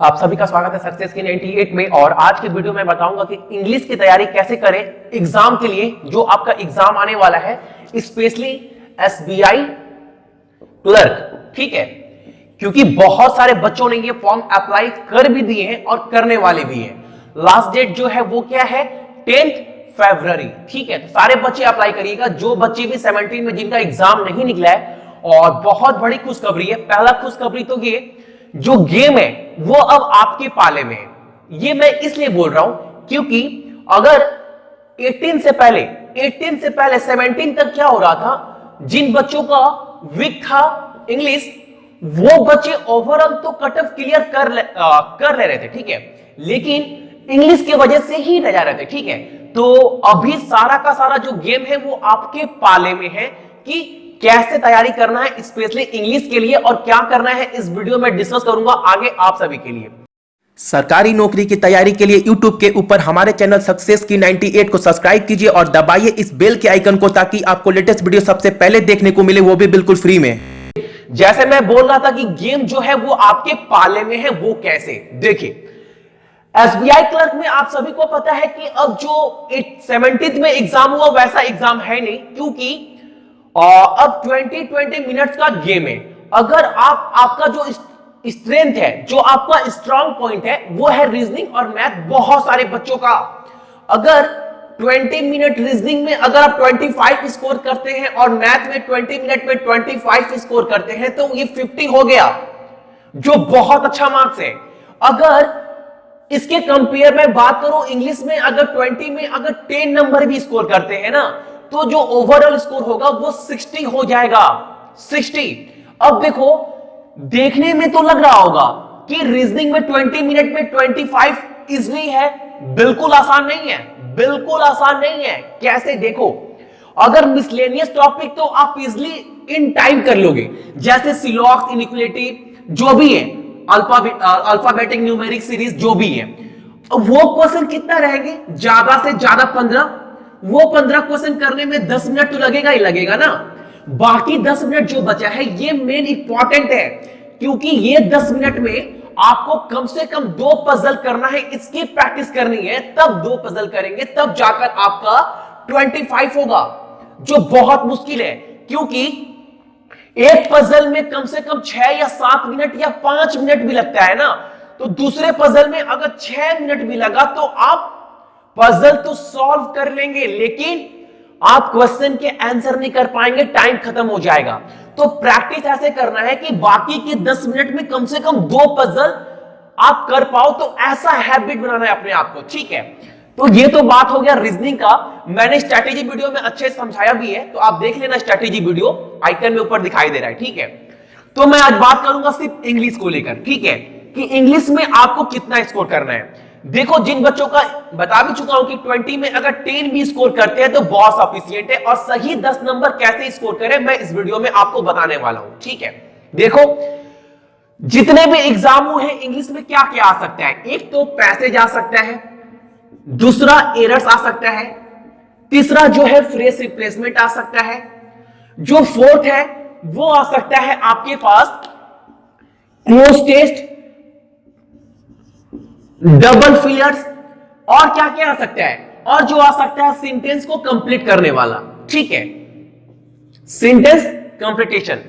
आप सभी का स्वागत है सक्सेस की 98 में। और आज के वीडियो में बताऊंगा कि इंग्लिश की तैयारी कैसे करें एग्जाम के लिए, जो आपका एग्जाम आने वाला है, स्पेशली एसबीआई क्लर्क। ठीक है, क्योंकि बहुत सारे बच्चों ने ये फॉर्म अप्लाई कर भी दिए हैं और करने वाले भी हैं। लास्ट डेट जो है वो क्या है, 10 फरवरी। ठीक है, तो सारे बच्चे अप्लाई करिएगा, जो बच्चे भी 17 में जिनका एग्जाम नहीं निकला है। और बहुत बड़ी खुशखबरी है। पहला खुशखबरी तो ये, जो गेम है वो अब आपके पाले में है। ये मैं इसलिए बोल रहा हूं क्योंकि अगर 18 से पहले 17 तक क्या हो रहा था, जिन बच्चों का वीक था इंग्लिश, वो बच्चे ओवरऑल तो कट ऑफ क्लियर कर ले रहे थे। ठीक है, लेकिन इंग्लिश की वजह से ही रह जा रहे थे। ठीक है, तो अभी सारा का सारा जो गेम है वो आपके पाले में है कि कैसे तैयारी करना है स्पेशली इंग्लिश के लिए, और क्या करना है इस वीडियो में डिस्कस करूंगा आगे आप सभी के लिए। सरकारी नौकरी की तैयारी के लिए YouTube के ऊपर हमारे चैनल सक्सेस की 98 को सब्सक्राइब कीजिए और दबाइए इस बेल के आइकन को, ताकि आपको लेटेस्ट वीडियो सबसे पहले देखने को मिले, वो भी बिल्कुल फ्री में। जैसे मैं बोल रहा था कि गेम जो है वो आपके पाले में है, वो कैसे देखिए। एसबीआई क्लर्क में आप सभी को पता है कि अब जो 17 में एग्जाम हुआ वैसा एग्जाम है नहीं, क्योंकि अब 20 मिनट्स का गेम है। अगर आपका जो स्ट्रेंथ है, जो आपका स्ट्रांग पॉइंट है, वो है रीजनिंग और मैथ। बहुत सारे बच्चों का अगर 20 मिनट रीजनिंग में अगर आप 25 स्कोर करते हैं और मैथ में 20 मिनट में 25 स्कोर करते हैं, तो ये 50 हो गया, जो बहुत अच्छा मार्क्स है। अगर इसके कंपेयर में बात करूं, इंग्लिश में अगर 20 में अगर 10 नंबर भी स्कोर करते हैं ना, तो जो ओवरऑल स्कोर होगा वो 60 हो जाएगा, 60। अब देखो, देखने में तो लग रहा होगा कि रीजनिंग में 20 मिनट में 25 इजली है। बिल्कुल आसान नहीं है, बिल्कुल आसान नहीं है। कैसे देखो, अगर मिसलेनियस टॉपिक तो आप इजली इन टाइम कर लोगे, जैसे सिलॉक्स, इनइक्वालिटी, जो भी है, अल्फाबेटिक न्यूमेरिक सीरीज जो भी है, वो क्वेश्चन कितना रहेंगे, ज्यादा से ज्यादा 15। वो 15 क्वेश्चन करने में 10 मिनट तो लगेगा ही लगेगा ना। बाकी 10 मिनट जो बचा है ये मेन इंपॉर्टेंट है, क्योंकि ये 10 मिनट में आपको कम से कम 2 पजल करना है, इसकी प्रैक्टिस करनी है। तब 2 पजल करेंगे, तब जाकर आपका 25 होगा, जो बहुत मुश्किल है, क्योंकि एक पजल में कम से कम 6 या 7 मिनट या 5 मिनट भी लगता है ना। तो दूसरे पजल में अगर 6 मिनट भी लगा तो आप पजल तो सॉल्व कर लेंगे, लेकिन आप क्वेश्चन के आंसर नहीं कर पाएंगे, टाइम खत्म हो जाएगा। तो प्रैक्टिस ऐसे करना है कि बाकी के 10 मिनट में कम से कम 2 पजल आप कर पाओ। तो ऐसा हैबिट बनाना है अपने आप को। ठीक है, तो ये तो बात हो गया रीजनिंग का। मैंने स्ट्रैटेजी वीडियो में अच्छे से समझाया भी है, तो आप देख लेना स्ट्रैटेजी वीडियो, आइकन में ऊपर दिखाई दे रहा है। ठीक है, तो मैं आज बात करूंगा सिर्फ इंग्लिश को लेकर। ठीक है, कि इंग्लिश में आपको कितना स्कोर करना है। देखो, जिन बच्चों का बता भी चुका हूं कि 20 में अगर 10 भी स्कोर करते हैं तो बहुत सफिशिएंट है, और सही 10 नंबर कैसे स्कोर करें मैं इस वीडियो में आपको बताने वाला हूं। ठीक है, देखो, जितने भी एग्जाम हुए हैं इंग्लिश में क्या क्या आ सकता है। एक तो पैसेज आ सकता है, दूसरा एरर्स आ सकता है, तीसरा जो है फ्रेज रिप्लेसमेंट आ सकता है, जो फोर्थ है वो आ सकता है आपके पास क्लोज टेस्ट, डबल फिलर्स, और क्या क्या आ सकता है, और जो आ सकता है सेंटेंस को कंप्लीट करने वाला। ठीक है, सेंटेंस कंप्लीटेशन।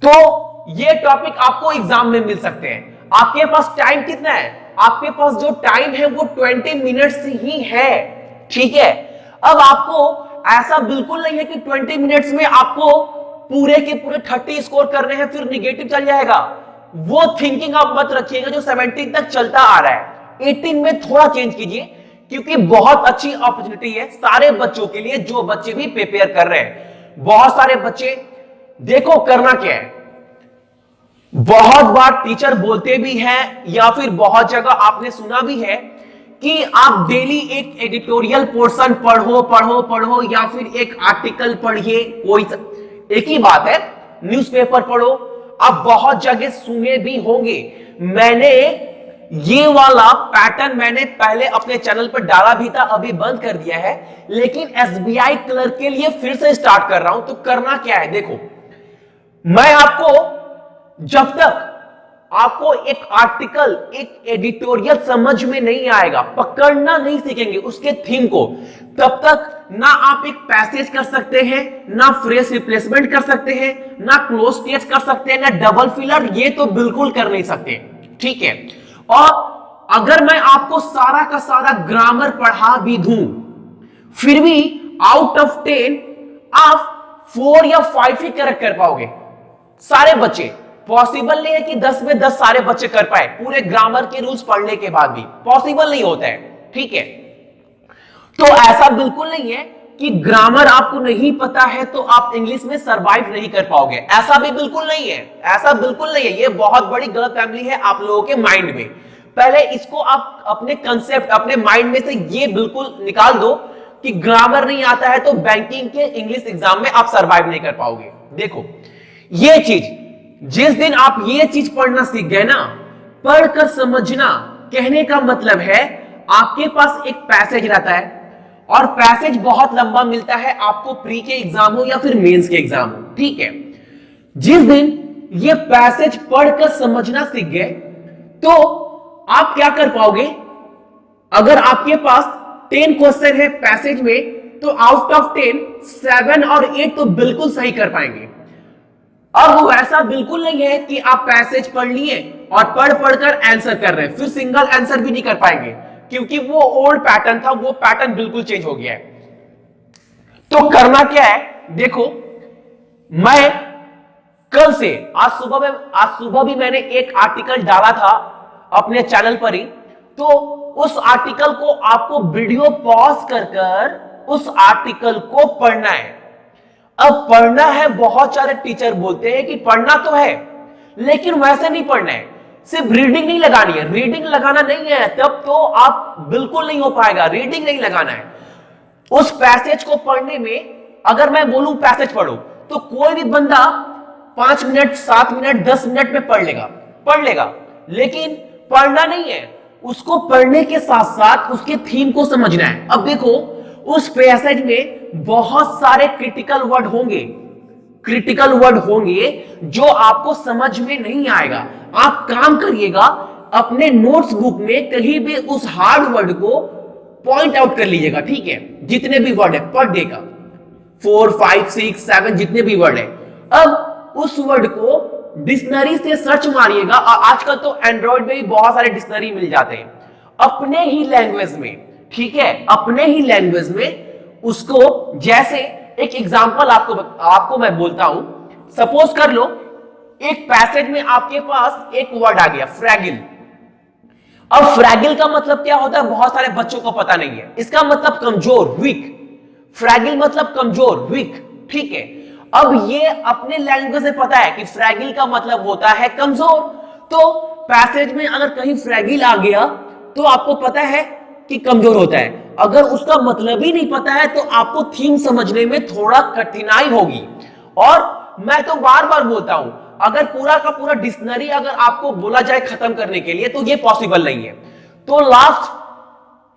तो ये टॉपिक आपको एग्जाम में मिल सकते हैं। आपके पास टाइम कितना है, आपके पास जो टाइम है वो 20 मिनट्स ही है। ठीक है, अब आपको ऐसा बिल्कुल नहीं है कि 20 मिनट्स में आपको पूरे के पूरे 30 स्कोर करने हैं फिर निगेटिव चल जाएगा। वो थिंकिंग आप मत रखिएगा जो 17 तक चलता आ रहा है। 18 में थोड़ा चेंज कीजिए, क्योंकि बहुत अच्छी अपॉर्चुनिटी है सारे बच्चों के लिए, जो बच्चे भी प्रिपेयर कर रहे हैं। बहुत सारे बच्चे, देखो करना क्या है, बहुत बार टीचर बोलते भी हैं या फिर बहुत जगह आपने सुना भी है कि आप डेली एक एडिटोरियल पोर्शन पढ़ो पढ़ो पढ़ो, या फिर एक आर्टिकल पढ़िए। कोई एक ही बात है, न्यूज़पेपर पढ़ो। आप बहुत जगह सुने भी होंगे। मैंने ये वाला पैटर्न मैंने पहले अपने चैनल पर डाला भी था, अभी बंद कर दिया है, लेकिन एसबीआई क्लर्क के लिए फिर से स्टार्ट कर रहा हूं। तो करना क्या है, देखो, मैं आपको जब तक आपको एक आर्टिकल, एक एडिटोरियल समझ में नहीं आएगा, पकड़ना नहीं सीखेंगे उसके थीम को, तब तक ना आप एक पैसेज कर सकते हैं, ना फ्रेज रिप्लेसमेंट कर सकते हैं, ना क्लोज स्टेट्स कर सकते हैं, ना डबल फिलर, ये तो बिल्कुल कर नहीं सकते। ठीक है। और अगर मैं आपको सारा का सारा ग्रामर पढ़ा भी दूं, फिर भी आउट ऑफ 10 आप 4 या 5 ही करेक्ट कर पाओगे। सारे बच्चे पॉसिबल नहीं है कि 10 में 10 सारे बच्चे कर पाए, पूरे ग्रामर के रूल्स पढ़ने के बाद भी पॉसिबल नहीं होता है। ठीक है। तो ऐसा बिल्कुल नहीं है कि ग्रामर आपको नहीं पता है तो आप इंग्लिश में सरवाइव नहीं कर पाओगे, ऐसा भी बिल्कुल नहीं है, ऐसा बिल्कुल नहीं है। ये बहुत बड़ी गलतफहमी है आप लोगों के माइंड में। पहले इसको आप अपने कंसेप्ट, अपने माइंड में से ये बिल्कुल निकाल दो कि ग्रामर नहीं आता है तो बैंकिंग के इंग्लिश एग्जाम में आप सरवाइव नहीं कर पाओगे। देखो, ये चीज जिस दिन आप ये चीज पढ़ना सीख गए ना, पढ़कर समझना, कहने का मतलब है आपके पास एक पैसेज रहता है और पैसेज बहुत लंबा मिलता है आपको, प्री के एग्जाम हो या फिर मेंस के एग्जाम हो। ठीक है। जिस दिन ये पैसेज पढ़कर समझना सीख गए तो आप क्या कर पाओगे, अगर आपके पास 10 क्वेश्चन है पैसेज में तो आउट ऑफ 10 7 और 8 तो बिल्कुल सही कर पाएंगे। अब वो ऐसा बिल्कुल नहीं है कि आप पैसेज पढ़ लिए और पढ़ पढ़कर आंसर कर रहे हैं, फिर सिंगल आंसर भी नहीं कर पाएंगे क्योंकि वो ओल्ड पैटर्न था, वो पैटर्न बिल्कुल चेंज हो गया है। तो करना क्या है, देखो, मैं कल से आज सुबह भी मैंने एक आर्टिकल डाला था अपने चैनल पर ही, तो उस आर्टिकल को आपको वीडियो पॉज कर उस आर्टिकल को पढ़ना है। अब पढ़ना है, बहुत सारे टीचर बोलते हैं कि पढ़ना तो है लेकिन वैसे नहीं पढ़ना है, सिर्फ रीडिंग नहीं लगानी है। रीडिंग लगाना नहीं है तब तो आप बिल्कुल नहीं हो पाएगा, रीडिंग नहीं लगाना है। उस पैसेज को पढ़ने में अगर मैं बोलूं पैसेज पढ़ो तो कोई भी बंदा 5 मिनट, 7 मिनट, 10 मिनट में पढ़ लेगा, लेकिन पढ़ना नहीं है, उसको पढ़ने के साथ साथ उसके थीम को समझना है। अब देखो, उस पैसेज में बहुत सारे क्रिटिकल वर्ड होंगे जो आपको समझ में नहीं आएगा। आप काम करिएगा, अपने नोट्स बुक में कहीं भी उस हार्ड वर्ड को पॉइंट आउट कर लीजिएगा। ठीक है, जितने भी वर्ड है पर डे का 4, 5, 6, 7 जितने भी वर्ड है, अब उस वर्ड को डिक्शनरी से सर्च मारिएगा। और आजकल तो एंड्रॉइड में भी बहुत सारे डिक्शनरी मिल जाते हैं अपने ही लैंग्वेज में। ठीक है, अपने ही लैंग्वेज में उसको, जैसे एक एग्जांपल आपको मैं बोलता हूं। सपोज कर लो एक पैसेज में आपके पास एक वर्ड आ गया फ्रैगिल। अब फ्रैगिल का मतलब क्या होता है बहुत सारे बच्चों को पता नहीं है। इसका मतलब कमजोर, वीक। फ्रैगिल मतलब कमजोर, वीक। ठीक है, अब ये अपने लैंग्वेज में पता है कि फ्रैगिल का मतलब होता है कमजोर, तो पैसेज में अगर कहीं फ्रैगिल आ गया तो आपको पता है कि कमजोर होता है। अगर उसका मतलब ही नहीं पता है तो आपको थीम समझने में थोड़ा कठिनाई होगी। और मैं तो बार बार बोलता हूं, अगर पूरा का पूरा डिक्शनरी अगर आपको बोला जाए खत्म करने के लिए तो ये पॉसिबल नहीं है। तो लास्ट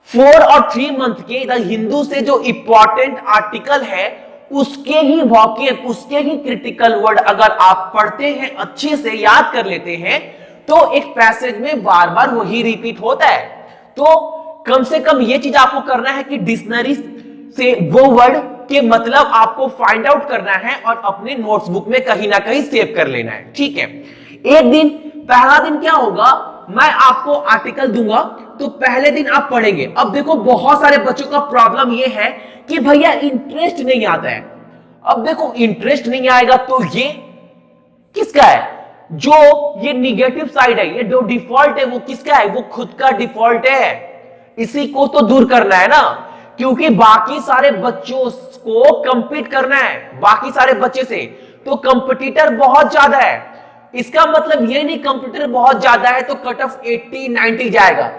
4 और 3 मंथ के द हिंदू से जो इंपॉर्टेंट आर्टिकल है उसके ही वॉकेब, उसके ही क्रिटिकल वर्ड अगर आप पढ़ते हैं, अच्छे से याद कर लेते हैं, तो एक पैसेज में बार बार वही रिपीट होता है। तो कम से कम ये चीज आपको करना है कि डिक्शनरी से वो वर्ड के मतलब आपको फाइंड आउट करना है और अपने नोट्स बुक में कहीं ना कहीं सेव कर लेना है। ठीक है, एक दिन, पहला दिन क्या होगा, मैं आपको आर्टिकल दूंगा तो पहले दिन आप पढ़ेंगे। अब देखो, बहुत सारे बच्चों का प्रॉब्लम ये है कि भैया इंटरेस्ट नहीं आता है। अब देखो, इंटरेस्ट नहीं आएगा तो ये किसका है, जो ये निगेटिव साइड है, ये जो डिफॉल्ट है वो किसका है, वो खुद का डिफॉल्ट है। इसी को तो दूर करना है ना, क्योंकि बाकी सारे बच्चों को कंपीट करना है बाकी सारे बच्चे से, तो कंपटीटर बहुत ज्यादा है। इसका मतलब ये नहीं कंप्यूटर बहुत ज्यादा है तो कट ऑफ 80, 90 जाएगा।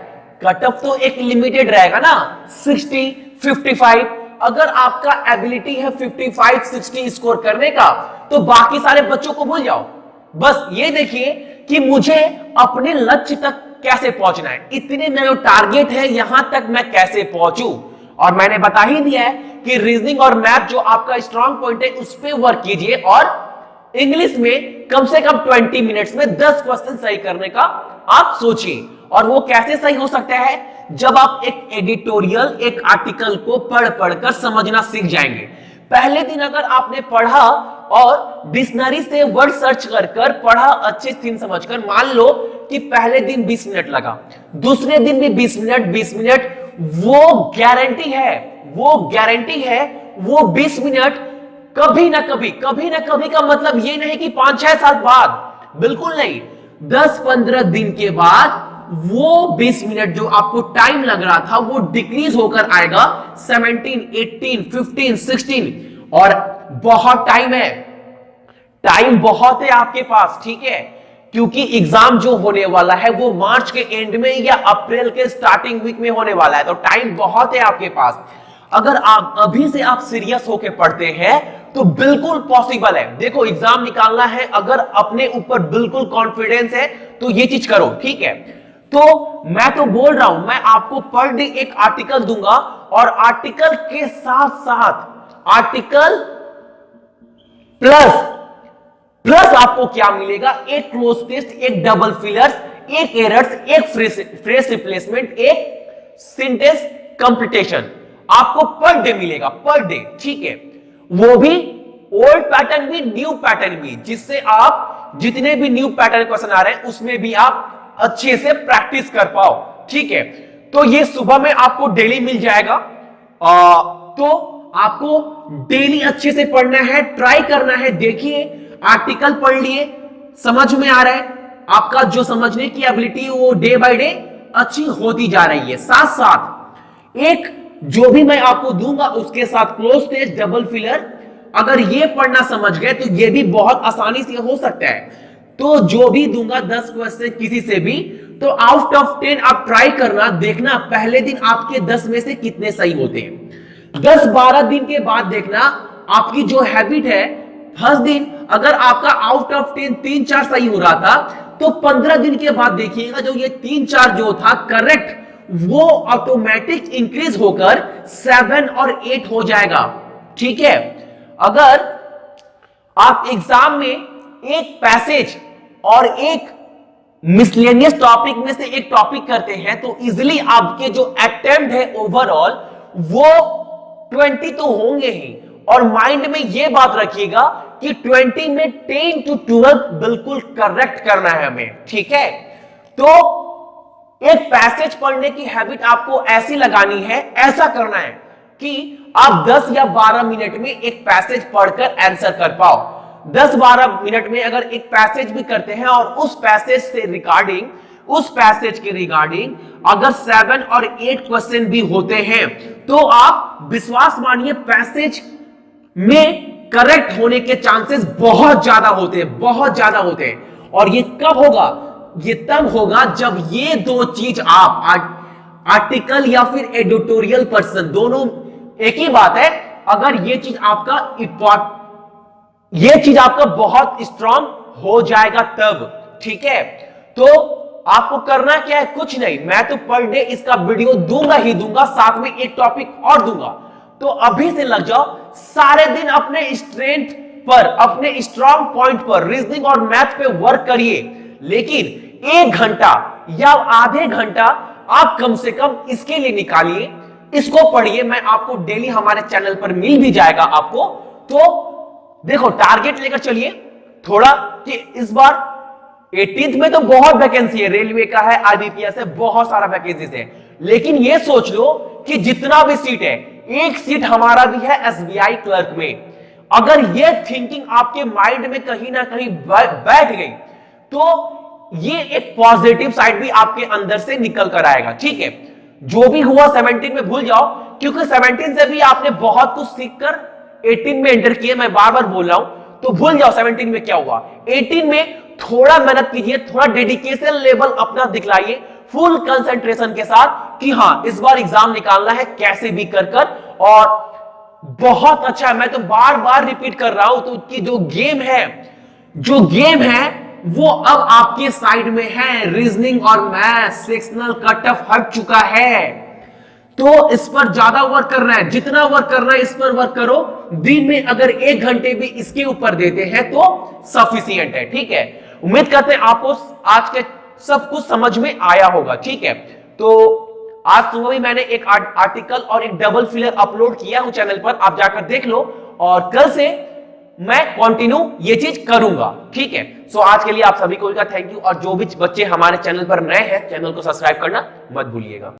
कट ऑफ तो एक लिमिटेड रहेगा ना, 60, 55। अगर आपका एबिलिटी है 55, 60 स्कोर करने का तो बाकी सारे बच्चों को भूल जाओ। बस ये देखिए कि मुझे अपने लक्ष्य तक कैसे पहुंचना है, इतने मेरा टारगेट है, यहां तक मैं कैसे पहुंचूं। और मैंने बता ही दिया है कि रीजनिंग और मैथ जो आपका स्ट्रांग पॉइंट है उस पर वर्क कीजिए और इंग्लिश में कम से कम 20 मिनट्स में 10 क्वेश्चन सही करने का आप सोचिए। और वो कैसे सही हो सकता है? जब आप एक एडिटोरियल, एक आर्टिकल को पढ़ पढ़कर समझना सीख जाएंगे। पहले दिन अगर आपने पढ़ा और डिक्शनरी से वर्ड सर्च कर कर पढ़ा, अच्छे सीन समझकर, मान लो कि पहले दिन 20 मिनट लगा, दूसरे दिन भी 20 मिनट, वो गारंटी है वो 20 मिनट कभी ना कभी का मतलब ये नहीं कि 5-6 साल बाद, बिल्कुल नहीं, 10-15 दिन के बाद वो 20 मिनट जो आपको टाइम लग रहा था वो डिक्रीज होकर आएगा 17, 18, 15, 16। और बहुत टाइम बहुत है आपके पास, ठीक है, क्योंकि एग्जाम जो होने वाला है वो मार्च के एंड में या अप्रैल के स्टार्टिंग वीक में होने वाला है, तो टाइम बहुत है आपके पास। अगर आप अभी से आप सीरियस होकर पढ़ते हैं तो बिल्कुल पॉसिबल है। देखो, एग्जाम निकालना है, अगर अपने ऊपर बिल्कुल कॉन्फिडेंस है तो ये चीज करो, ठीक है। तो मैं तो बोल रहा हूं, मैं आपको पर डे एक आर्टिकल दूंगा और आर्टिकल के साथ साथ आर्टिकल प्लस आपको क्या मिलेगा? एक क्लोज टेस्ट, एक डबल फिलर्स, एक एरर्स, एक फ्रेज रिप्लेसमेंट, एक सिंटेंस कंप्लीटेशन आपको पर डे मिलेगा, पर डे, ठीक है। वो भी ओल्ड पैटर्न भी, न्यू पैटर्न भी, जिससे आप जितने भी न्यू पैटर्न क्वेश्चन आ रहे हैं उसमें भी आप अच्छे से प्रैक्टिस कर पाओ, ठीक है। तो ये सुबह में आपको डेली मिल जाएगा। तो आपको डेली अच्छे से पढ़ना है, ट्राई करना है। देखिए, आर्टिकल पढ़ लिए, समझ में आ रहा है, आपका जो समझने की एबिलिटी वो डे बाय डे अच्छी होती जा रही है। साथ साथ एक जो भी मैं आपको दूंगा उसके साथ क्लोज टेस्ट, डबल फिलर, अगर ये पढ़ना समझ गए तो ये भी बहुत आसानी से हो सकता है। तो जो भी दूंगा 10 क्वेश्चन किसी से भी, तो आउट ऑफ 10 आप ट्राई करना, देखना पहले दिन आपके 10 में से कितने सही होते हैं। 10-12 दिन के बाद देखना आपकी जो हैबिट है, फर्स्ट दिन अगर आपका आउट ऑफ 10 3-4 सही हो रहा था, तो 15 दिन के बाद देखिएगा जो ये 3-4 जो था करेक्ट, वो ऑटोमेटिक इंक्रीज होकर 7 और 8 हो जाएगा, ठीक है। अगर आप एग्जाम में एक पैसेज और एक मिसलेनियस टॉपिक में से एक टॉपिक करते हैं तो इजिली आपके जो अटेम्प्ट है ओवरऑल वो 20 तो होंगे ही। और माइंड में यह बात रखिएगा कि 20 में 10 to 12 बिल्कुल करेक्ट करना है हमें, ठीक है। तो एक पैसेज पढ़ने की हैबिट आपको ऐसी लगानी है, ऐसा करना है कि आप 10 या 12 मिनट में एक पैसेज पढ़कर आंसर कर पाओ। 10-12 मिनट में अगर एक पैसेज भी करते हैं और उस पैसेज के रिगार्डिंग अगर 7 और 8 क्वेश्चन भी होते हैं तो आप विश्वास मानिए पैसेज में करेक्ट होने के चांसेस बहुत ज्यादा होते हैं। और ये कब होगा? ये तब होगा जब ये दो चीज आप आर्टिकल या फिर एडिटोरियल पर्सन, दोनों एक ही बात है। अगर ये चीज आपका बहुत स्ट्रांग हो जाएगा तब, ठीक है। तो आपको करना क्या है? कुछ नहीं, मैं तो पर डे इसका वीडियो दूंगा ही दूंगा, साथ में एक टॉपिक और दूंगा। तो अभी से लग जाओ, सारे दिन अपने स्ट्रेंथ पर, अपने स्ट्रांग पॉइंट पर, रीजनिंग और मैथ पे वर्क करिए। लेकिन 1 घंटा या आधे घंटा आप कम से कम इसके लिए निकालिए, इसको पढ़िए। मैं आपको डेली हमारे चैनल पर मिल भी जाएगा आपको। तो देखो, टारगेट लेकर चलिए थोड़ा कि इस बार 18th में तो बहुत वैकेंसी है, रेलवे का है, आईबीपीएस है, बहुत सारा वैकेंसीज है। लेकिन ये सोच लो कि जितना भी सीट है, एक सीट हमारा भी है एसबीआई क्लर्क में। अगर ये थिंकिंग आपके माइंड में कहीं ना कहीं बैठ गई तो ये एक पॉजिटिव साइड भी आपके अंदर से निकल कर आएगा, ठीक है। जो भी हुआ 17 में भूल जाओ, क्योंकि 17 से भी आपने बहुत कुछ सीखकर 18 में एंटर किए। मैं बार बार बोल रहा हूं, तो भूल जाओ 17 में क्या हुआ। 18 में थोड़ा मेहनत कीजिए, थोड़ा डेडिकेशन लेवल अपना दिखलाइए फुल कंसंट्रेशन के साथ कि हां इस बार एग्जाम निकालना है कैसे भी कर कर। और बहुत अच्छा, मैं तो बार बार रिपीट कर रहा हूं, तो कि जो गेम है वो अब आपके साइड में है। रीजनिंग और मैथ सेक्शनल कट ऑफ हट चुका है, तो इस पर ज्यादा वर्क करना है। जितना वर्क करना है इस पर वर्क करो, दिन में अगर 1 घंटे भी इसके ऊपर देते हैं तो सफिशियंट है। ठीक है, उम्मीद करते हैं आपको आज के सब कुछ समझ में आया होगा। ठीक है, तो आज सुबह भी मैंने एक आर्टिकल और एक डबल फिलर अपलोड किया हूं चैनल पर, आप जाकर देख लो, और कल से मैं कंटिन्यू ये चीज करूंगा। ठीक है, सो आज के लिए आप सभी को थैंक यू, और जो भी बच्चे हमारे चैनल पर नए हैं चैनल को सब्सक्राइब करना मत भूलिएगा।